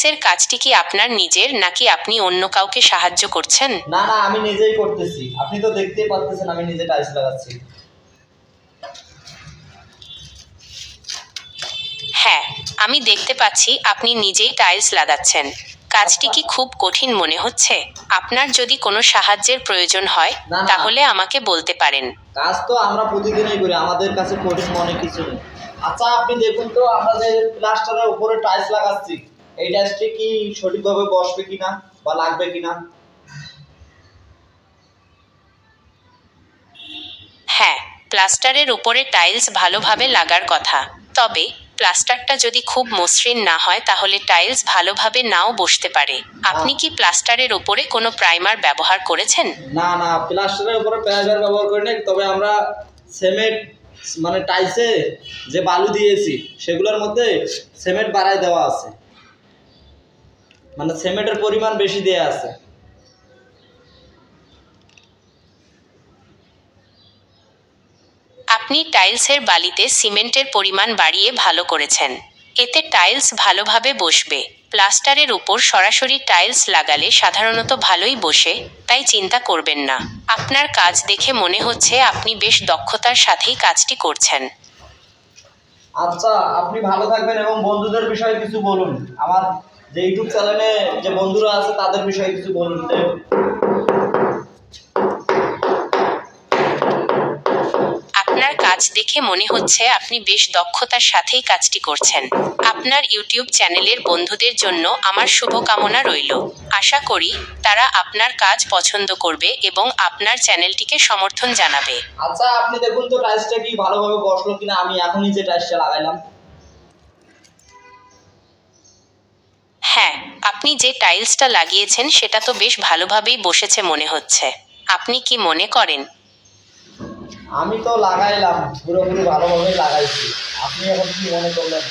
টাইলসের কাজটি কি আপনার নিজের নাকি আপনি অন্য কাউকে সাহায্য করছেন? না না, আমি নিজেই করতেছি। আপনি তো দেখতেই পাচ্ছেন আমি নিজে টাইলস লাগাচ্ছি। হ্যাঁ, আমি দেখতে পাচ্ছি আপনি নিজেই টাইলস লাগাচ্ছেন। কাজটি কি খুব কঠিন মনে হচ্ছে? আপনার যদি কোনো সাহায্যের প্রয়োজন হয় তাহলে আমাকে বলতে পারেন। কাজ তো আমরা প্রতিদিনই করি, আমাদের কাছে কঠিন মনে কিছু নেই। আচ্ছা আপনি দেখুন তো, আমরা যে প্লাস্টারের উপরে টাইলস লাগাচ্ছি, এই টাইলসটি কি সঠিকভাবে বসবে কিনা বা লাগবে কিনা? হ্যাঁ, প্লাস্টারের উপরে টাইলস ভালোভাবে লাগার কথা, তবে প্লাস্টারটা যদি খুব মসৃণ না হয় তাহলে টাইলস ভালোভাবে নাও বসতে পারে। আপনি কি প্লাস্টারের উপরে কোনো প্রাইমার ব্যবহার করেছেন? না না, প্লাস্টারের উপরে প্রাইমার ব্যবহার করি না, তবে আমরা সিমেন্ট মানে টাইলসে যে বালু দিয়েছি সেগুলোর মধ্যে সিমেন্ট বাড়ায় দেওয়া আছে, মানে সিমেন্টের পরিমাণ বেশি দেওয়া আছে। আপনি টাইলসের বালিতে সিমেন্টের পরিমাণ বাড়িয়ে ভালো করেছেন। এতে টাইলস ভালোভাবে বসবে। প্লাস্টারের উপর সরাসরি টাইলস লাগালে সাধারণত ভালোই বসে, তাই চিন্তা করবেন না। আপনার কাজ দেখে মনে হচ্ছে আপনি বেশ দক্ষতার সাথেই কাজটি করছেন। আচ্ছা, আপনি ভালো থাকবেন এবং বন্ধুদের বিষয়ে কিছু বলুন। আমার যে ইউটিউব চ্যানেলে যে বন্ধুরা আছে তাদের বিষয়ে কিছু বলুন। আপনার কাজ দেখে মনে হচ্ছে আপনি বেশ দক্ষতার সাথেই কাজটি করছেন। আপনার ইউটিউব চ্যানেলের বন্ধুদের জন্য আমার শুভকামনা রইল। আশা করি তারা আপনার কাজ পছন্দ করবে এবং আপনার চ্যানেলটিকে সমর্থন জানাবে। আচ্ছা আপনি দেখুন তো টাইলসটা কি ভালোভাবে বসলো কিনা, আমি এখনই যে টাইলসটা লাগাইলাম। হ্যাঁ, আপনি যে টাইলসটা লাগিয়েছেন সেটা তো বেশ ভালোভাবেই বসেছে মনে হচ্ছে। আপনি কি মনে করেন? আমি তো লাগাইলাম, পুরোপুরি ভালোভাবে লাগাইছি। আপনি এখন কি মনে করলেন?